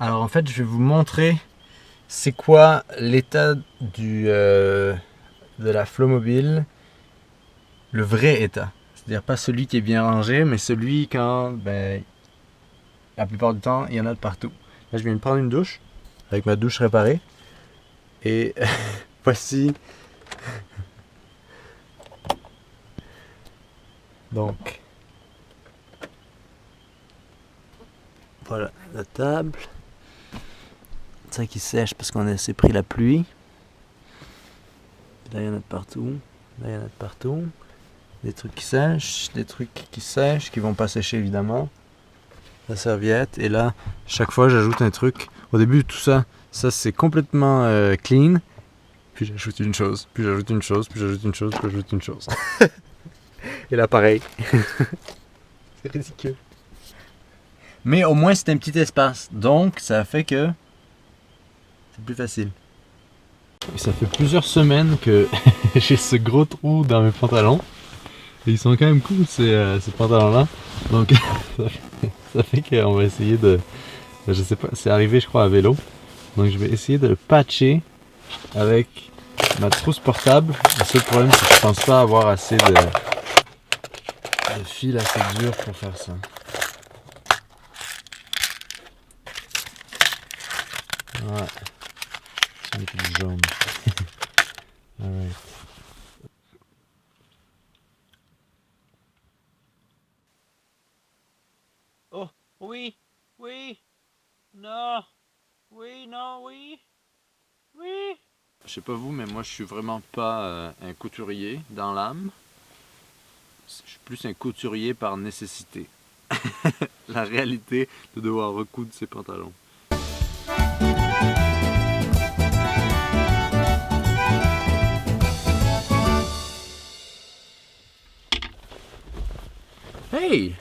Alors en fait, je vais vous montrer c'est quoi l'état de la Flowmobile, le vrai état. C'est-à-dire pas celui qui est bien rangé, mais celui quand, la plupart du temps, il y en a de partout. Là, je viens de prendre une douche, avec ma douche réparée. Et voici donc voilà la table. Ça qui sèche parce qu'on a assez pris la pluie. Là, il y en a de partout. Là, il y en a de partout. Des trucs qui sèchent, des trucs qui sèchent, qui vont pas sécher évidemment. La serviette. Et là, chaque fois, j'ajoute un truc. Au début, tout ça c'est complètement clean. Puis j'ajoute une chose, puis j'ajoute une chose, puis j'ajoute une chose, puis j'ajoute une chose. Et là, pareil. C'est ridicule. Mais au moins, c'est un petit espace. Donc, ça fait que c'est plus facile. Et ça fait plusieurs semaines que j'ai ce gros trou dans mes pantalons. Et ils sont quand même cool ces pantalons-là. Donc, ça fait qu'on va essayer de... Je sais pas, c'est arrivé je crois à vélo. Donc je vais essayer de le patcher avec ma trousse portable. Le seul problème c'est que je pense pas avoir assez de fil assez dur pour faire ça. Ouais. C'est un peu du jaune. Alright. Oh, oui, oui, non, oui, non, oui, oui. Je sais pas vous, mais moi je suis vraiment pas un couturier dans l'âme. Je suis plus un couturier par nécessité. La réalité de devoir recoudre ses pantalons. Hey!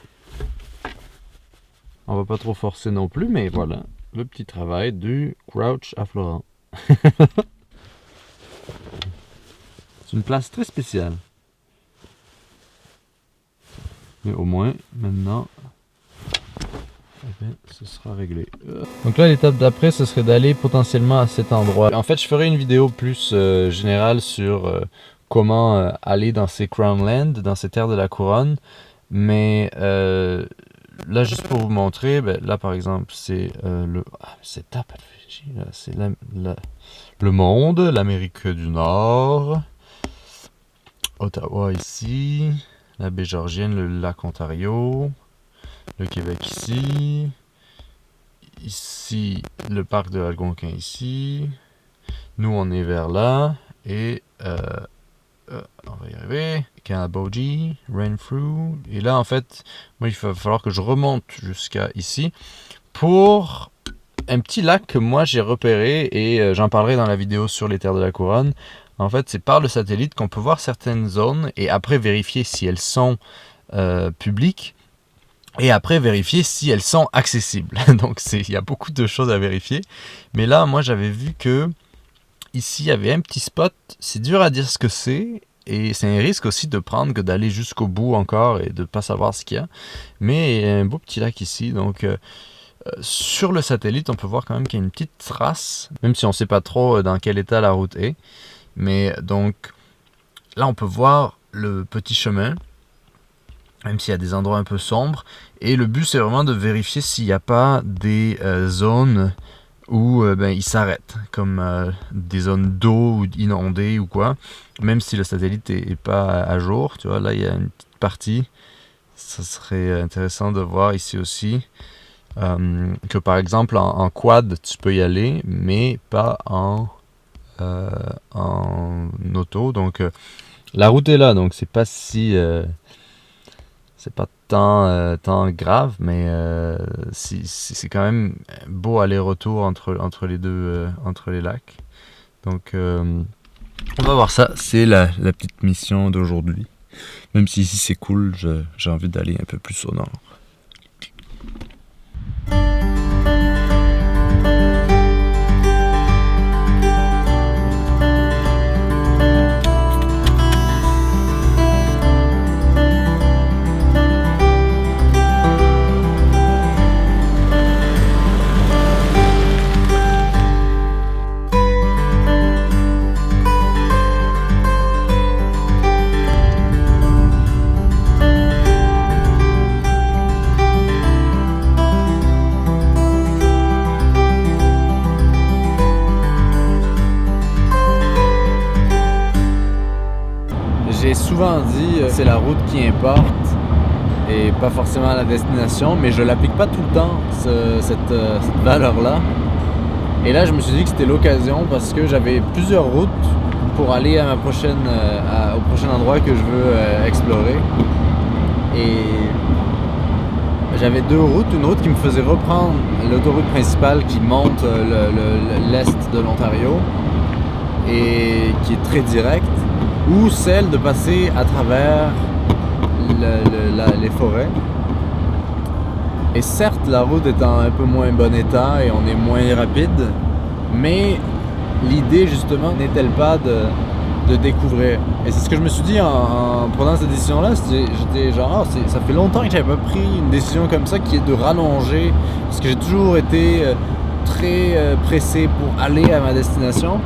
On va pas trop forcer non plus, mais voilà, le petit travail du Crouch à Florent. C'est une place très spéciale. Mais au moins, maintenant, ce sera réglé. Donc là, l'étape d'après, ce serait d'aller potentiellement à cet endroit. En fait, je ferai une vidéo plus générale sur comment aller dans ces Crown Land, dans ces terres de la couronne. Mais là, juste pour vous montrer, là par exemple, c'est c'est le monde, l'Amérique du Nord, Ottawa ici, la baie Georgienne, le lac Ontario, le Québec ici, ici le parc de Algonquin ici, nous on est vers là, et on va y arriver, Canabogie, Renfrew, et là en fait, moi il va falloir que je remonte jusqu'à ici pour un petit lac que moi j'ai repéré et j'en parlerai dans la vidéo sur les terres de la couronne. En fait, c'est par le satellite qu'on peut voir certaines zones et après vérifier si elles sont publiques et après vérifier si elles sont accessibles. Donc il y a beaucoup de choses à vérifier. Mais là, moi j'avais vu que ici il y avait un petit spot. C'est dur à dire ce que c'est. Et c'est un risque aussi de prendre que d'aller jusqu'au bout encore et de ne pas savoir ce qu'il y a. Mais il y a un beau petit lac ici. Donc sur le satellite, on peut voir quand même qu'il y a une petite trace, même si on ne sait pas trop dans quel état la route est. Mais donc, là, on peut voir le petit chemin, même s'il y a des endroits un peu sombres. Et le but, c'est vraiment de vérifier s'il n'y a pas des zones où il s'arrête, comme des zones d'eau inondées ou quoi. Même si le satellite n'est pas à jour, tu vois, là, il y a une petite partie. Ça serait intéressant de voir ici aussi. Que par exemple en quad tu peux y aller mais pas en auto, donc la route est là, donc c'est pas si c'est pas tant grave, mais c'est quand même beau aller-retour entre les deux entre les lacs, donc on va voir ça. C'est la petite mission d'aujourd'hui, même si ici c'est cool, j'ai envie d'aller un peu plus au nord. souvent dit c'est la route qui importe et pas forcément la destination, mais je l'applique pas tout le temps, cette valeur-là. Et là, je me suis dit que c'était l'occasion parce que j'avais plusieurs routes pour aller à ma prochaine, au prochain endroit que je veux explorer. Et j'avais deux routes, une route qui me faisait reprendre l'autoroute principale qui monte l'est de l'Ontario et qui est très directe, ou celle de passer à travers les forêts. Et certes, la route est en un peu moins bon état et on est moins rapide, mais l'idée justement n'est-elle pas de découvrir? Et c'est ce que je me suis dit en prenant cette décision-là. J'étais genre, ça fait longtemps que j'avais pas pris une décision comme ça qui est de rallonger, parce que j'ai toujours été très pressé pour aller à ma destination.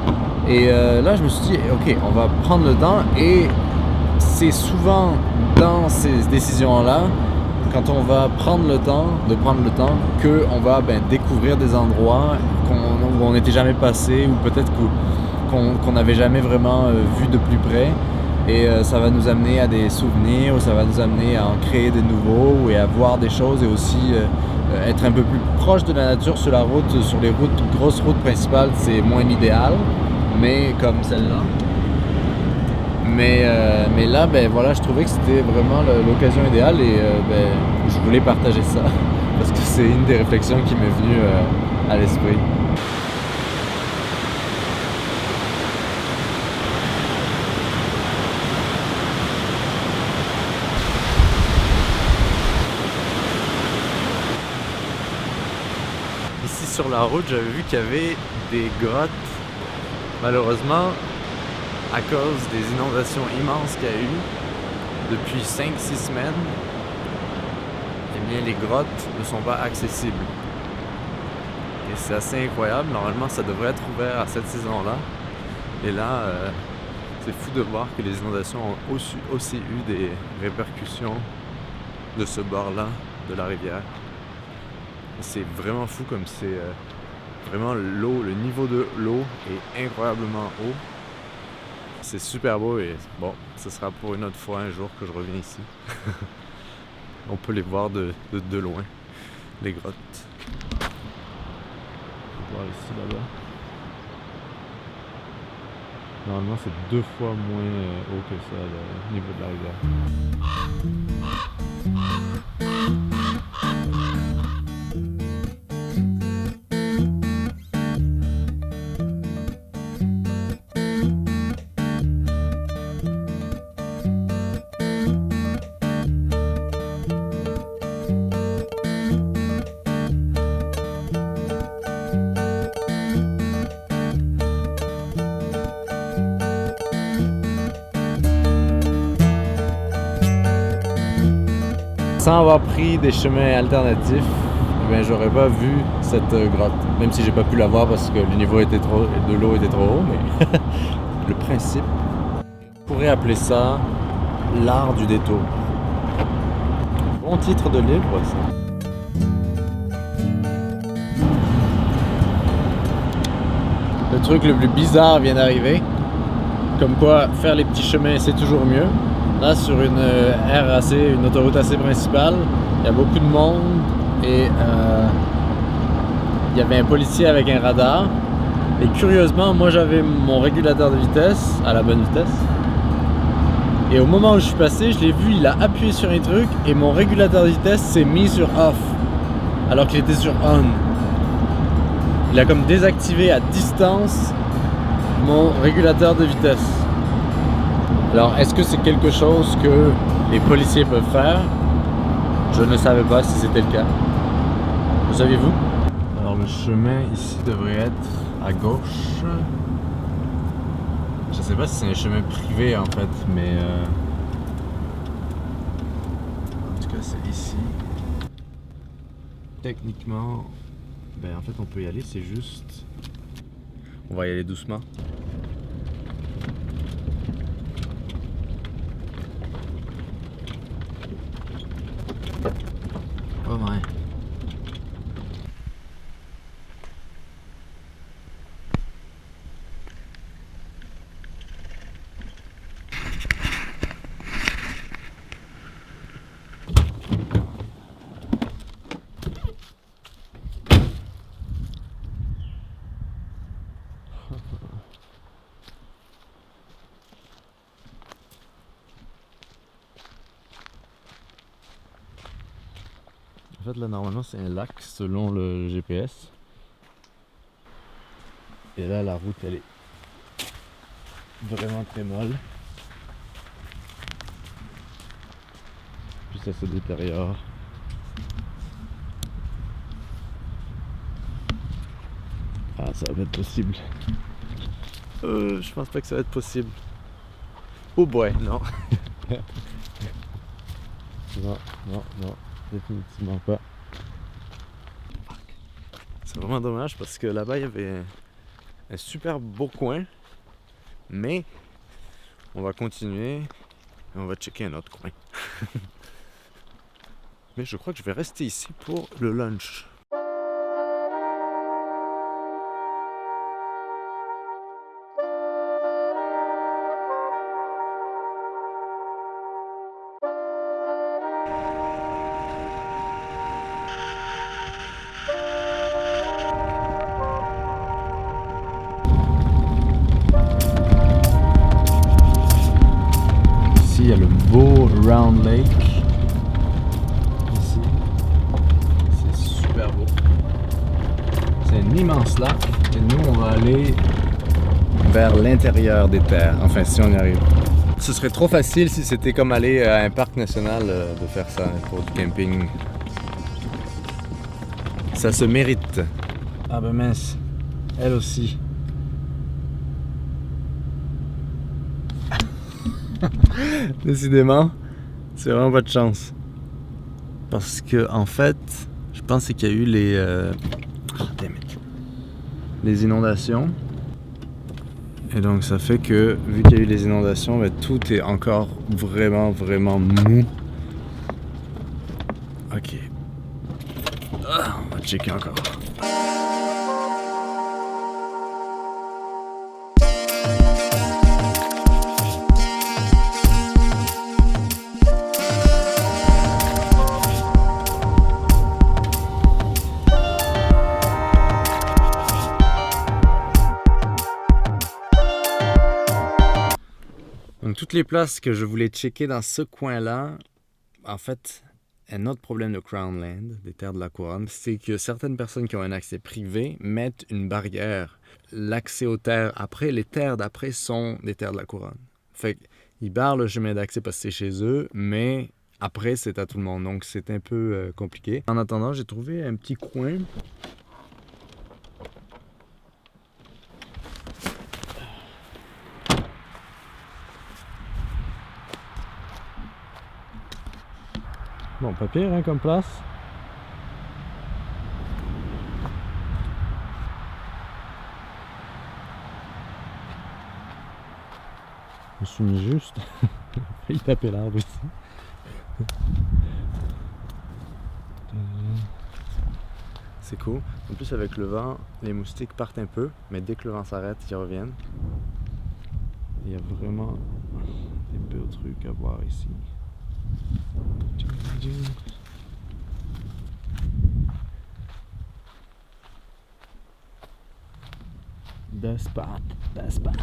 Et là, je me suis dit, ok, on va prendre le temps. Et c'est souvent dans ces décisions-là, quand on va prendre le temps, qu'on va découvrir des endroits où on n'était jamais passé, ou peut-être qu'on n'avait jamais vraiment vu de plus près. Et ça va nous amener à des souvenirs, ou ça va nous amener à en créer de nouveaux, et à voir des choses, et aussi être un peu plus proche de la nature sur la route. Sur les grosses routes principales, c'est moins l'idéal, mais comme celle-là. Mais là, voilà, je trouvais que c'était vraiment l'occasion idéale, et je voulais partager ça parce que c'est une des réflexions qui m'est venue à l'esprit. Ici sur la route, j'avais vu qu'il y avait des grottes. Malheureusement, à cause des inondations immenses qu'il y a eu depuis 5-6 semaines, eh bien les grottes ne sont pas accessibles. Et c'est assez incroyable. Normalement, ça devrait être ouvert à cette saison-là. Et là, c'est fou de voir que les inondations ont aussi eu des répercussions de ce bord-là de la rivière. Et c'est vraiment fou, comme c'est vraiment l'eau, le niveau de l'eau est incroyablement haut. C'est super beau, et bon, ce sera pour une autre fois un jour que je reviens ici. On peut les voir de loin, les grottes. On peut voir ici, là-bas. Normalement, c'est 2 fois moins haut que ça, le niveau de la rivière. Sans avoir pris des chemins alternatifs, j'aurais pas vu cette grotte. Même si j'ai pas pu la voir parce que le niveau de l'eau était trop haut, mais le principe, on pourrait appeler ça l'art du détour. Bon titre de livre, ça. Le truc le plus bizarre vient d'arriver. Comme quoi, faire les petits chemins, c'est toujours mieux. Là, sur une autoroute assez principale, il y a beaucoup de monde, et il y avait un policier avec un radar. Et curieusement, moi j'avais mon régulateur de vitesse à la bonne vitesse. Et au moment où je suis passé, je l'ai vu, il a appuyé sur un truc et mon régulateur de vitesse s'est mis sur off, alors qu'il était sur on. Il a comme désactivé à distance mon régulateur de vitesse. Alors, est-ce que c'est quelque chose que les policiers peuvent faire? Je ne savais pas si c'était le cas. Le saviez-vous? Alors, le chemin ici devrait être à gauche. Je sais pas si c'est un chemin privé en fait, mais en tout cas c'est ici. Techniquement, en fait on peut y aller, c'est juste... On va y aller doucement. Oh my. En fait là normalement c'est un lac selon le GPS. Et là la route elle est vraiment très molle. Puis ça se détériore. Ah ça va être possible. Je pense pas que ça va être possible. Oh boy, non. Non, non, non, définitivement pas. C'est vraiment dommage parce que là-bas il y avait un super beau coin. Mais on va continuer et on va checker un autre coin. Mais je crois que je vais rester ici pour le lunch. Ici, il y a le beau Round Lake. Ici, c'est super beau. C'est un immense lac et nous, on va aller vers l'intérieur des terres. Enfin, si on y arrive. Ce serait trop facile si c'était comme aller à un parc national de faire ça pour du camping. Ça se mérite. Ah ben mince, elle aussi. Décidément, c'est vraiment pas de chance. Parce que en fait, je pense qu'il y a eu les inondations. Et donc ça fait que, vu qu'il y a eu les inondations, ben, tout est encore vraiment mou. Ok. On va checker encore. Donc toutes les places que je voulais checker dans ce coin-là, en fait, un autre problème de Crown Land, des terres de la couronne, c'est que certaines personnes qui ont un accès privé mettent une barrière. L'accès aux terres après, les terres d'après sont des terres de la couronne. Fait qu'ils barrent le chemin d'accès parce que c'est chez eux, mais après c'est à tout le monde, donc c'est un peu compliqué. En attendant, j'ai trouvé un petit coin. Bon, pas pire hein, comme place. Je me suis mis juste. Il tapait l'arbre ici. C'est cool. En plus avec le vent, les moustiques partent un peu, mais dès que le vent s'arrête, ils reviennent. Il y a vraiment des beaux trucs à voir ici. The spot, the spot.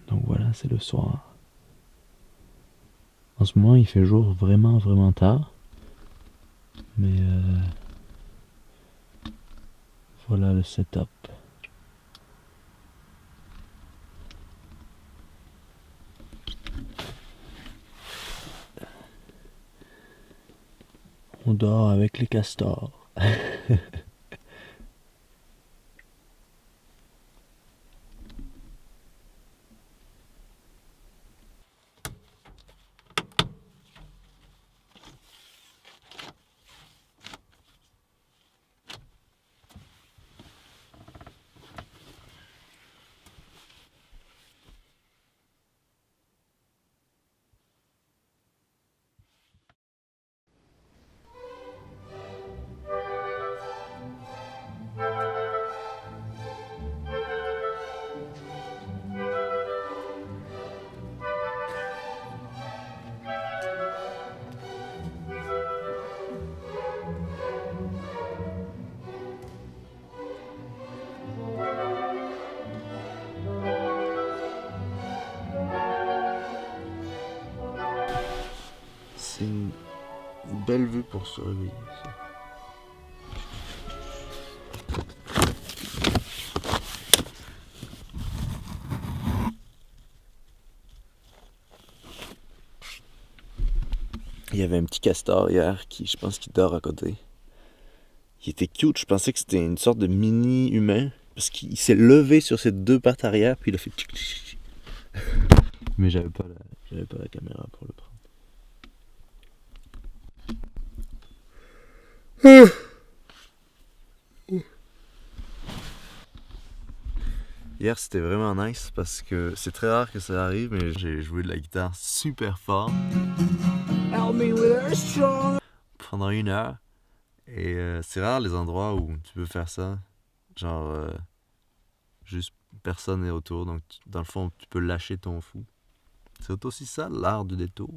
Donc voilà, c'est le soir. En ce moment, il fait jour vraiment tard. Mais voilà le setup. On dort avec les castors. belle vue pour se réveiller. Ça. Il y avait un petit castor hier qui, je pense, qui dort à côté. Il était cute, je pensais que c'était une sorte de mini-humain. Parce qu'il s'est levé sur ses deux pattes arrière, puis il a fait tchic tchic tchic. Mais j'avais pas la caméra pour le prendre. Hier c'était vraiment nice parce que c'est très rare que ça arrive, mais j'ai joué de la guitare super fort pendant 1 heure. Et c'est rare les endroits où tu peux faire ça. Genre, juste personne n'est autour, donc dans le fond tu peux lâcher ton fou. C'est aussi ça l'art du détour.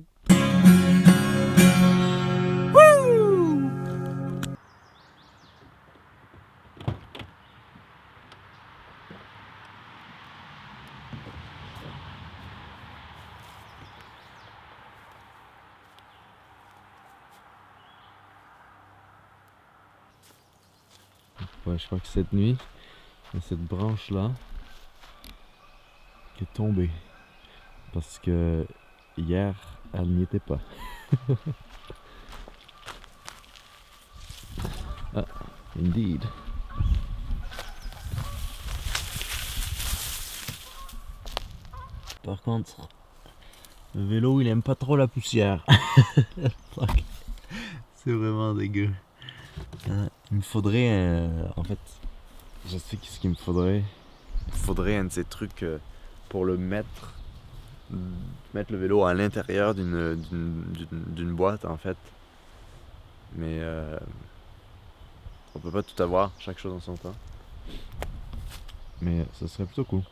Ouais, je crois que cette nuit, il y a cette branche là qui est tombée. Parce que hier, elle n'y était pas. Ah, indeed. Par contre, le vélo il aime pas trop la poussière. C'est vraiment dégueu. Il me faudrait en fait, je sais ce qu'il me faudrait. Il me faudrait un de ces trucs pour le mettre le vélo à l'intérieur d'une boîte en fait. Mais on peut pas tout avoir, chaque chose en son temps. Mais ça serait plutôt cool.